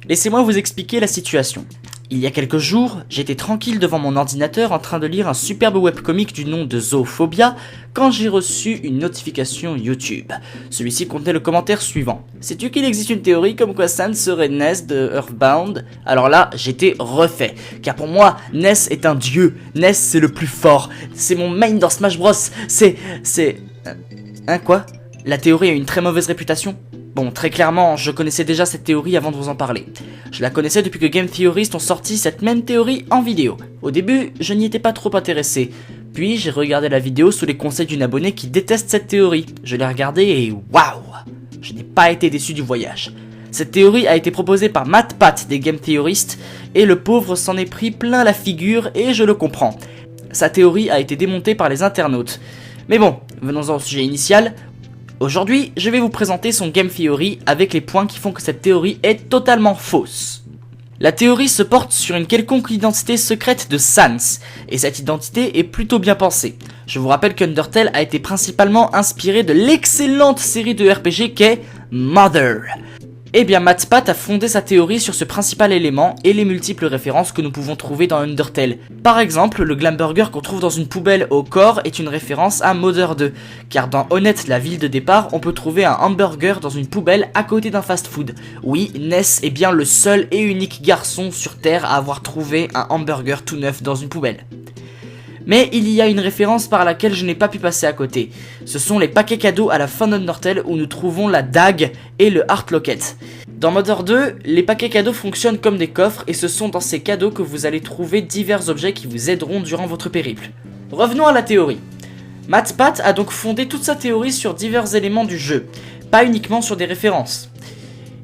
Laissez-moi vous expliquer la situation. Il y a quelques jours, j'étais tranquille devant mon ordinateur en train de lire un superbe webcomic du nom de Zoophobia quand j'ai reçu une notification YouTube. Celui-ci contenait le commentaire suivant. Sais-tu qu'il existe une théorie comme quoi Sans serait Ness de Earthbound? Alors là, j'étais refait. Car pour moi, Ness est un dieu. Ness c'est le plus fort. C'est mon main dans Smash Bros. C'est... Hein quoi? La théorie a une très mauvaise réputation? Bon, très clairement, je connaissais déjà cette théorie avant de vous en parler. Je la connaissais depuis que Game Theorist ont sorti cette même théorie en vidéo. Au début, je n'y étais pas trop intéressé. Puis, j'ai regardé la vidéo sous les conseils d'une abonnée qui déteste cette théorie. Je l'ai regardée et waouh! Je n'ai pas été déçu du voyage. Cette théorie a été proposée par MattPat des Game Theorist et le pauvre s'en est pris plein la figure et je le comprends. Sa théorie a été démontée par les internautes. Mais bon, venons-en au sujet initial. Aujourd'hui, je vais vous présenter son Game Theory avec les points qui font que cette théorie est totalement fausse. La théorie se porte sur une quelconque identité secrète de Sans, et cette identité est plutôt bien pensée. Je vous rappelle qu'Undertale a été principalement inspiré de l'excellente série de RPG qu'est Mother. Eh bien, MattPat a fondé sa théorie sur ce principal élément et les multiples références que nous pouvons trouver dans Undertale. Par exemple, le Glamburger qu'on trouve dans une poubelle au corps est une référence à Mother 2, car dans Honnête, la ville de départ, on peut trouver un hamburger dans une poubelle à côté d'un fast-food. Oui, Ness est bien le seul et unique garçon sur Terre à avoir trouvé un hamburger tout neuf dans une poubelle. Mais il y a une référence par laquelle je n'ai pas pu passer à côté. Ce sont les paquets cadeaux à la fin d'Undertale où nous trouvons la dague et le Heart Locket. Dans Mother 2, les paquets cadeaux fonctionnent comme des coffres et ce sont dans ces cadeaux que vous allez trouver divers objets qui vous aideront durant votre périple. Revenons à la théorie. MattPat a donc fondé toute sa théorie sur divers éléments du jeu, pas uniquement sur des références.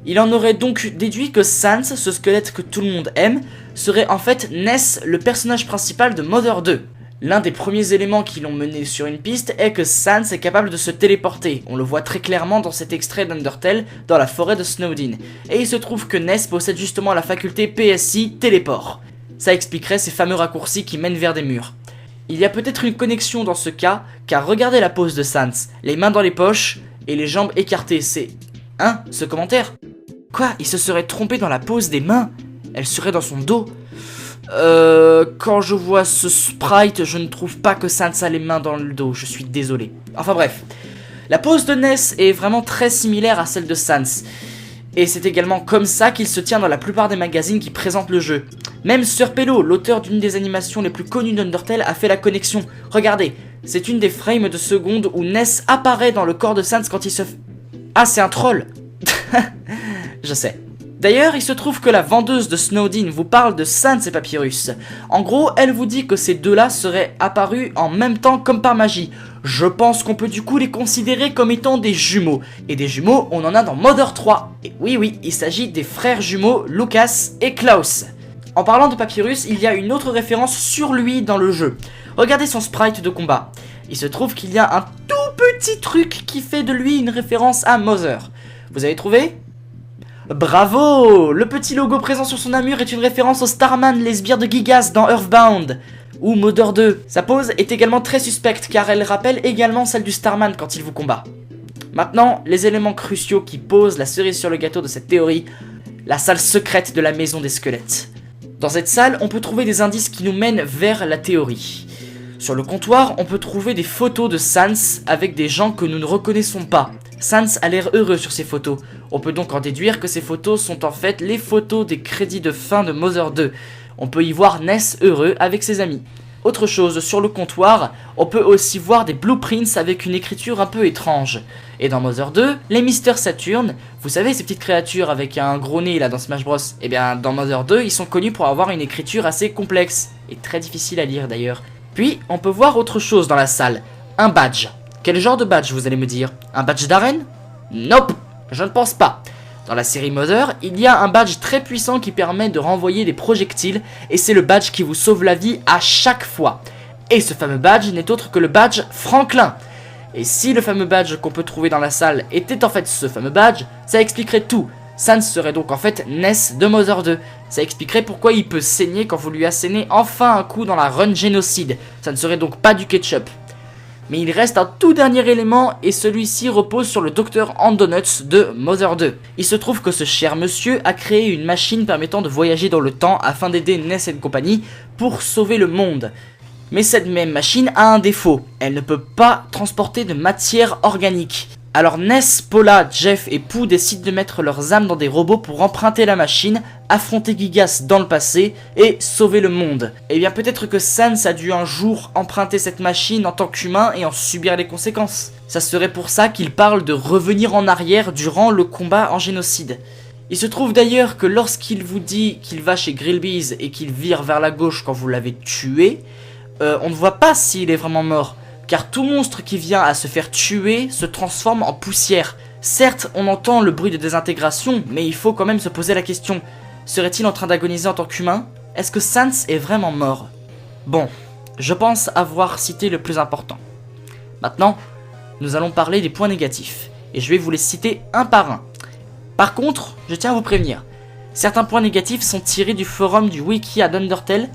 Il en aurait donc déduit que Sans, ce squelette que tout le monde aime, serait en fait Ness, le personnage principal de Mother 2. L'un des premiers éléments qui l'ont mené sur une piste est que Sans est capable de se téléporter. On le voit très clairement dans cet extrait d'Undertale dans la forêt de Snowdin. Et il se trouve que Ness possède justement la faculté PSI Téléport. Ça expliquerait ces fameux raccourcis qui mènent vers des murs. Il y a peut-être une connexion dans ce cas, car regardez la pose de Sans. Les mains dans les poches et les jambes écartées, c'est... Hein, ce commentaire? Quoi, il se serait trompé dans la pose des mains? Elle serait dans son dos? Quand je vois ce sprite, je ne trouve pas que Sans a les mains dans le dos, je suis désolé. Enfin bref, la pose de Ness est vraiment très similaire à celle de Sans. Et c'est également comme ça qu'il se tient dans la plupart des magazines qui présentent le jeu. Même Sir Pello, l'auteur d'une des animations les plus connues d'Undertale, a fait la connexion. Regardez, c'est une des frames de seconde où Ness apparaît dans le corps de Sans quand il se... Ah, c'est un troll. Je sais. D'ailleurs, il se trouve que la vendeuse de Snowdin vous parle de Sans et Papyrus. En gros, elle vous dit que ces deux-là seraient apparus en même temps comme par magie. Je pense qu'on peut du coup les considérer comme étant des jumeaux. Et des jumeaux, on en a dans Mother 3. Et oui, il s'agit des frères jumeaux Lucas et Klaus. En parlant de Papyrus, il y a une autre référence sur lui dans le jeu. Regardez son sprite de combat. Il se trouve qu'il y a un tout petit truc qui fait de lui une référence à Mother. Vous avez trouvé ? Bravo! Le petit logo présent sur son armure est une référence au Starman, les sbires de Gigas dans Earthbound ou Mother 2. Sa pose est également très suspecte car elle rappelle également celle du Starman quand il vous combat. Maintenant, les éléments cruciaux qui posent la cerise sur le gâteau de cette théorie, la salle secrète de la maison des squelettes. Dans cette salle, on peut trouver des indices qui nous mènent vers la théorie. Sur le comptoir, on peut trouver des photos de Sans avec des gens que nous ne reconnaissons pas. Sans a l'air heureux sur ces photos. On peut donc en déduire que ces photos sont en fait les photos des crédits de fin de Mother 2. On peut y voir Ness heureux avec ses amis. Autre chose, sur le comptoir, on peut aussi voir des blueprints avec une écriture un peu étrange. Et dans Mother 2, les Mr Saturn, vous savez ces petites créatures avec un gros nez là dans Smash Bros. Eh bien dans Mother 2, ils sont connus pour avoir une écriture assez complexe, et très difficile à lire d'ailleurs. Puis, on peut voir autre chose dans la salle, un badge. Quel genre de badge, vous allez me dire? Un badge d'arène? Nope, je ne pense pas. Dans la série Mother, il y a un badge très puissant qui permet de renvoyer des projectiles, et c'est le badge qui vous sauve la vie à chaque fois. Et ce fameux badge n'est autre que le badge Franklin. Et si le fameux badge qu'on peut trouver dans la salle était en fait ce fameux badge, ça expliquerait tout. Sans serait donc en fait Ness de Mother 2. Ça expliquerait pourquoi il peut saigner quand vous lui assénez enfin un coup dans la run génocide. Ça ne serait donc pas du ketchup. Mais il reste un tout dernier élément et celui-ci repose sur le Dr Andonuts de Mother 2. Il se trouve que ce cher monsieur a créé une machine permettant de voyager dans le temps afin d'aider Ness et compagnie pour sauver le monde. Mais cette même machine a un défaut, elle ne peut pas transporter de matière organique. Alors Ness, Paula, Jeff et Pooh décident de mettre leurs âmes dans des robots pour emprunter la machine, affronter Gigas dans le passé et sauver le monde. Et bien peut-être que Sans a dû un jour emprunter cette machine en tant qu'humain et en subir les conséquences. Ça serait pour ça qu'il parle de revenir en arrière durant le combat en génocide. Il se trouve d'ailleurs que lorsqu'il vous dit qu'il va chez Grillby's et qu'il vire vers la gauche quand vous l'avez tué, on ne voit pas s'il est vraiment mort. Car tout monstre qui vient à se faire tuer se transforme en poussière. Certes, on entend le bruit de désintégration, mais il faut quand même se poser la question. Serait-il en train d'agoniser en tant qu'humain? Est-ce que Sans est vraiment mort? Bon, je pense avoir cité le plus important. Maintenant, nous allons parler des points négatifs, et je vais vous les citer un par un. Par contre, je tiens à vous prévenir, certains points négatifs sont tirés du forum du wiki d'Undertale,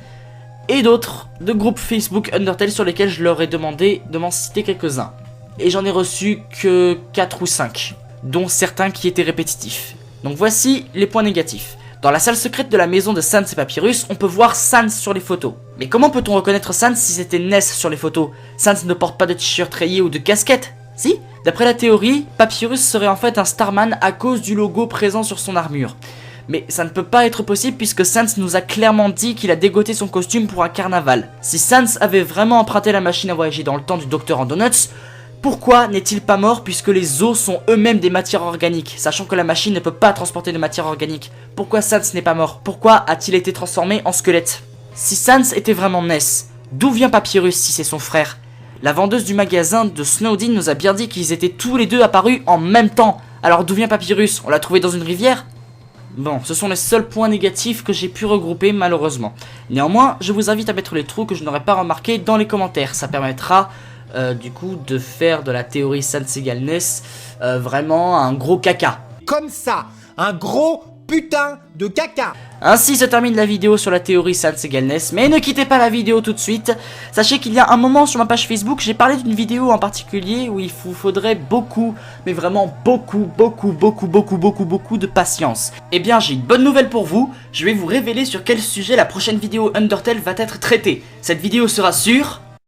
et d'autres de groupes Facebook Undertale sur lesquels je leur ai demandé de m'en citer quelques-uns. Et j'en ai reçu que 4 ou 5, dont certains qui étaient répétitifs. Donc voici les points négatifs. Dans la salle secrète de la maison de Sans et Papyrus, on peut voir Sans sur les photos. Mais comment peut-on reconnaître Sans si c'était Ness sur les photos? Sans ne porte pas de t-shirt rayé ou de casquette, si? D'après la théorie, Papyrus serait en fait un Starman à cause du logo présent sur son armure. Mais ça ne peut pas être possible puisque Sans nous a clairement dit qu'il a dégoté son costume pour un carnaval. Si Sans avait vraiment emprunté la machine à voyager dans le temps du Dr Andonuts, pourquoi n'est-il pas mort puisque les os sont eux-mêmes des matières organiques, sachant que la machine ne peut pas transporter de matière organique? Pourquoi Sans n'est pas mort? Pourquoi a-t-il été transformé en squelette? Si Sans était vraiment Ness, d'où vient Papyrus si c'est son frère? La vendeuse du magasin de Snowdin nous a bien dit qu'ils étaient tous les deux apparus en même temps. Alors d'où vient Papyrus? On l'a trouvé dans une rivière? Bon, ce sont les seuls points négatifs que j'ai pu regrouper malheureusement. Néanmoins, je vous invite à mettre les trous que je n'aurais pas remarqués dans les commentaires. Ça permettra du coup de faire de la théorie Sans égale Ness vraiment un gros caca. Comme ça, un gros putain de caca. Ainsi se termine la vidéo sur la théorie Sans égale Ness, mais ne quittez pas la vidéo tout de suite. Sachez qu'il y a un moment sur ma page Facebook, j'ai parlé d'une vidéo en particulier où il vous faudrait beaucoup, mais vraiment beaucoup de patience. Eh bien j'ai une bonne nouvelle pour vous, je vais vous révéler sur quel sujet la prochaine vidéo Undertale va être traitée. Cette vidéo sera sur